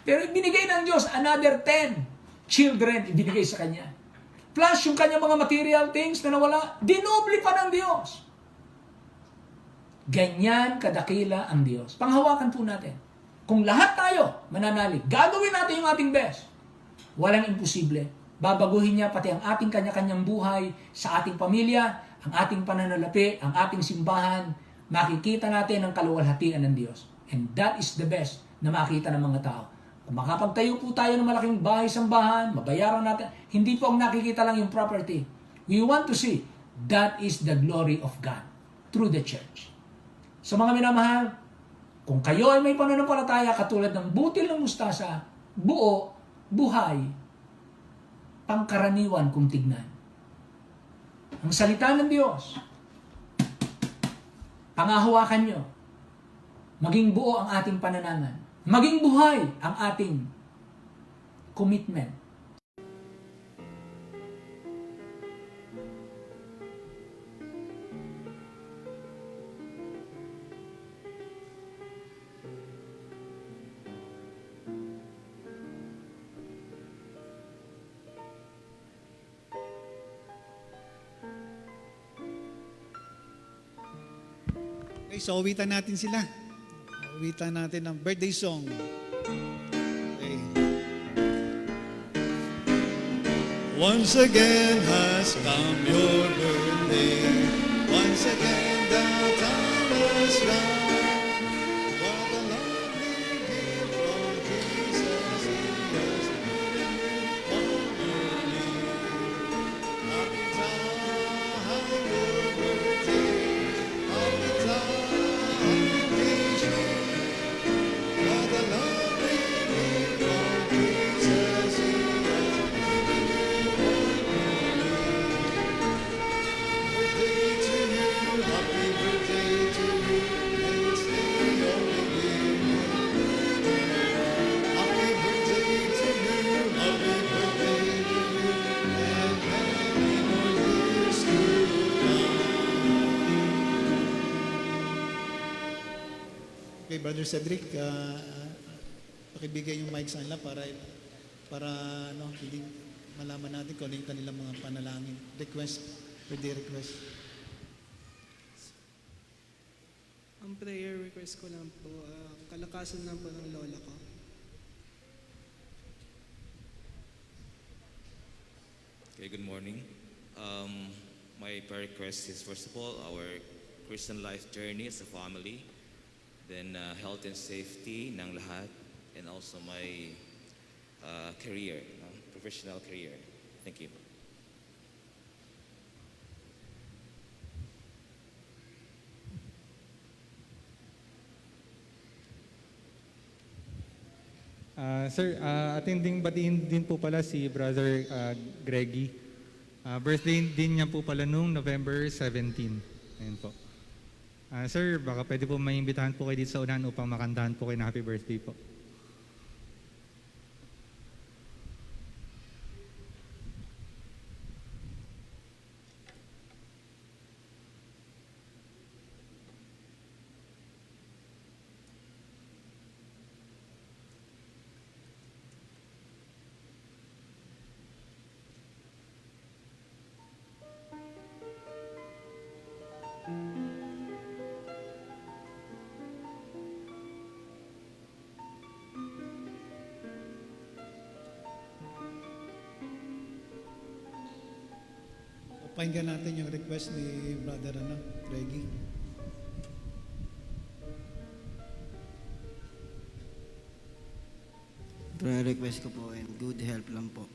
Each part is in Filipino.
Pero ibinigay ng Diyos, another 10 children ibinigay sa kanya. Plus, yung kanyang mga material things na nawala, dinoble pa ng Diyos. Ganyan kadakila ang Diyos. Panghawakan po natin. Kung lahat tayo mananalig, gagawin natin yung ating best. Walang imposible. Babaguhin niya pati ang ating kanya-kanyang buhay sa ating pamilya, ang ating pananalapi, ang ating simbahan. Makikita natin ang kaluwalhatian ng Diyos. And that is the best na makita ng mga tao. Kung makapagtayo po tayo ng malaking bahay-sambahan, mabayaran natin, hindi po ang nakikita lang yung property. We want to see that is the glory of God through the church. So mga minamahal, kung kayo ay may pananampalataya katulad ng butil ng mustasa, buo, buhay, pangkaraniwan kung tignan. Ang salita ng Diyos, pangahawakan nyo, maging buo ang ating panananan, maging buhay ang ating commitment. Okay, so awitan natin sila. Awitan natin ng birthday song. Okay. Once again has come your birthday. Once again the time has come. What a lovely gift from Jesus He has given you on your name. Happy time, your birthday. Happy time, what a lovely gift from Jesus He has given you on your name. Birthday to you, happy birthday to you, and stay only year. Happy birthday to you, happy birthday to you, and many more years to come. Okay, Brother Cedric, pakibigay yung mic sa kanila para hindi malaman natin kung ano yung kanilang mga panalangin. Request, birthday request. Ang prayer request ko lang po, kalakasan lang po ng lola ko. Okay, good morning. My prayer request is, first of all, our Christian life journey as a family, then health and safety ng lahat, and also my career, professional career. Thank you. Sir, attending batiin din po pala si Brother Greggy. Birthday din niya po pala nung November 17. Ayun po. Sir, baka pwede po maimbitahan po kayo dito sa unahan upang makantahan po kayo na happy birthday po. Pakinggan natin yung request ni Brother Reggie. Prayer request ko po and good health lang po.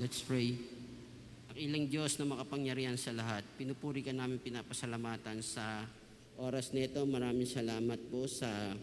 Let's pray. Ilang Diyos na makapangyarihan sa lahat, pinupuri ka namin, pinapasalamatan sa oras nito. Maraming salamat po sa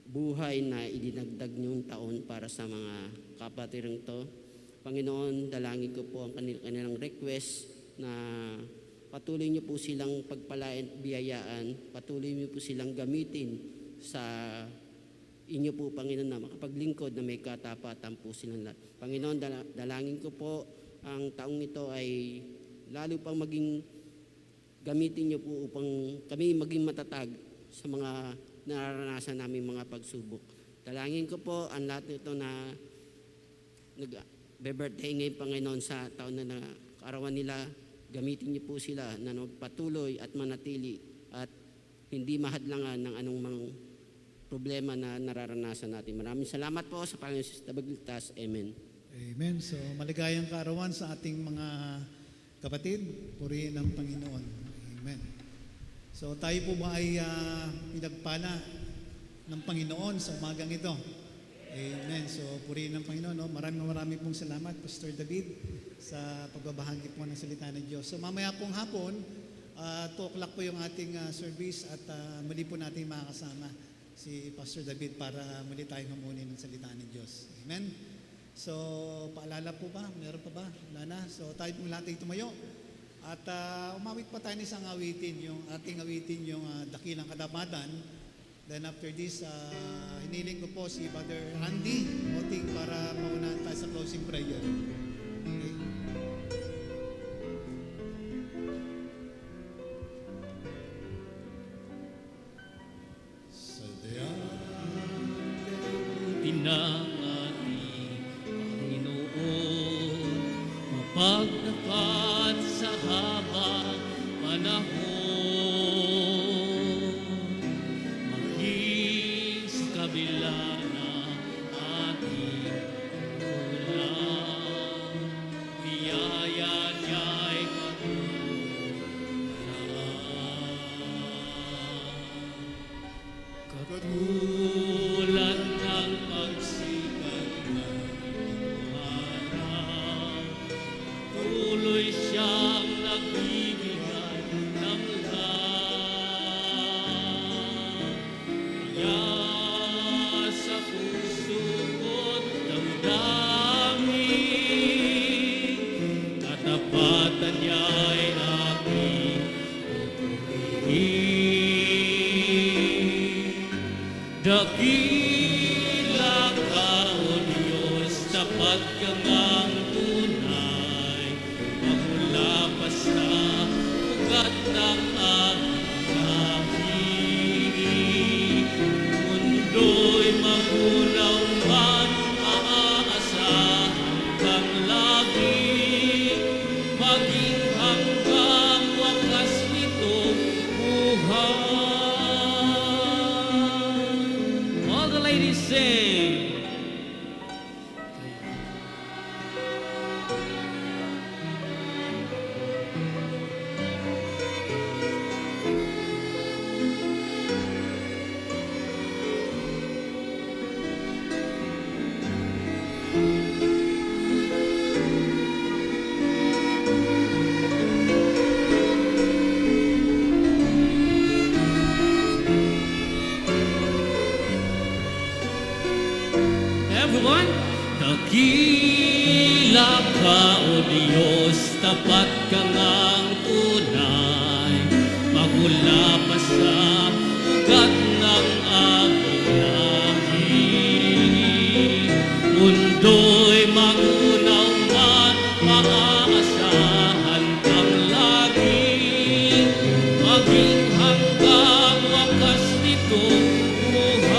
buhay na idinagdag niyong taon para sa mga kapatirang to. Panginoon, dalangin ko po ang kanilang request na patuloy niyo po silang pagpalain at biyayaan, patuloy niyo po silang gamitin sa inyo po, Panginoon, na makapaglingkod na may katapatan po silang lahat. Panginoon, dalangin ko po ang taong ito ay lalo pang maging gamitin niyo po upang kami maging matatag sa mga nararanasan namin mga pagsubok. Dalangin ko po ang lahat nito na nag-birthday ngayon, Panginoon, sa taon na kaarawan nila. Gamitin niyo po sila na magpatuloy at manatili at hindi mahadlangan ng anumang problema na nararanasan natin. Maraming salamat po sa Panginoon Jesus na Bagligtas. Amen. Amen. So maligayang kaarawan sa ating mga kapatid. Purihin ang Panginoon. Amen. So tayo po ba ay pinagpala ng Panginoon sa umagang ito? Amen. So purihin ang Panginoon. No? Maraming pong salamat, Pastor David, sa pagbabahagi po ng salita ng Diyos. So mamaya pong hapon, 2 o'clock po yung ating service at muli po natin makakasama si Pastor David para muli tayong mamuni ng salita ng Diyos. Amen. So, paalala po ba? Meron pa ba? Wala na. So, tayo pong lahat ay tumayo. At umawit pa tayo ng isang awitin, yung ating awitin, yung Dakilang Katapatan. Then after this, hiniling ko po si Brother Andy Moting para maunahan tayo sa closing prayer. Okay. Pinangati, Panginoon, mapagtapat sa habang panahon, maging sa kabila ng ating kulang, biyaya niya'y katulad ng pagsikat ng araw, tuloy siyang nagbibigay ng lahat. Kaya sa puso ko't damdamin, katapatan niya'y aking pupurihin. Dakila ka, O Diyos, tapat ka ngang tunay, magmula pa sa ugat ng aming lahi. Mundo'y magunaw man, maaasahan kang lagi, maging hanggang wakas nitong buhay. All the ladies sing. Everyone, dakila ka, O Diyos, tapat ka ngang tunay, magmula pa sa ugat ng aming lahi. Mundo'y magunaw man, maaasahan kang lagi, maging hanggang wakas nitong buhay.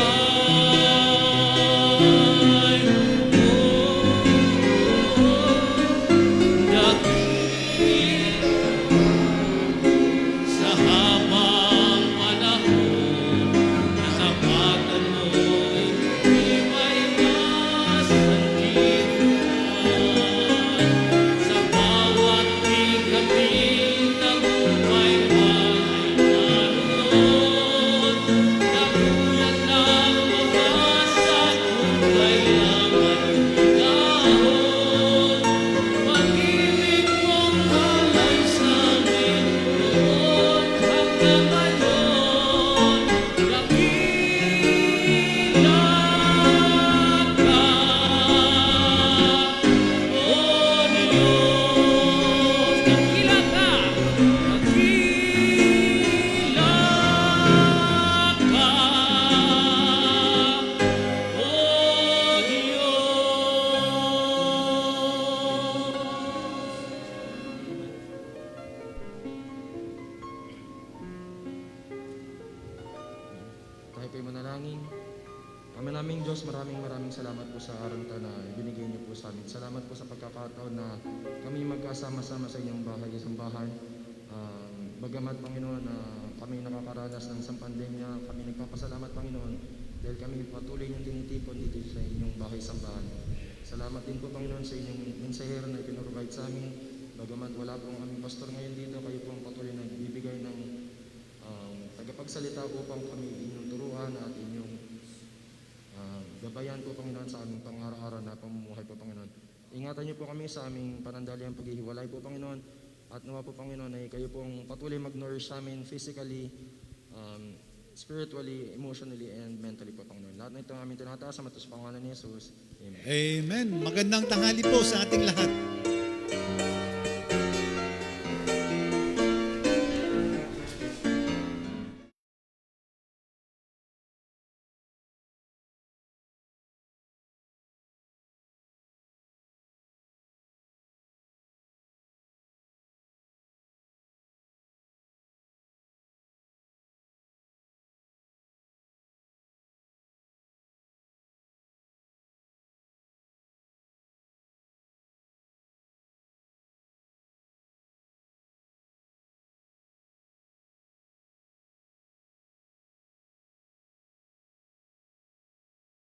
Sa habang panahon, kayo manalangin. Ama naming Diyos, maraming salamat po sa araw na binigay niyo po sa amin. Salamat po sa pagkakataon na kami magkasama-sama sa inyong bahay, isang bahay. Bagamat Panginoon na kami nakakaranas ng isang pandemya, kami nagpapasalamat Panginoon dahil kami patuloy niyong tinitipon dito sa inyong bahay-sambahan. Salamat din po Panginoon sa inyong mensahero na ipinrovide sa amin. Bagamat wala pong aming pastor ngayon dito, kayo pong patuloy na bibigay ng tagapagsalita upang kami inyong turuan at inyong gabayan po Panginoon sa aming pang-araw-araw na pamumuhay po Panginoon. Ingatan niyo po kami sa aming panandaliang paghihiwalay po Panginoon. At nawa po Panginoon ay kayo pong patuloy mag-nourish sa amin physically, spiritually, emotionally, and mentally po Panginoon. Lahat na ito ang aming tinataas sa matas pangalan ni Jesus. Amen. Amen. Magandang tanghali po sa ating lahat.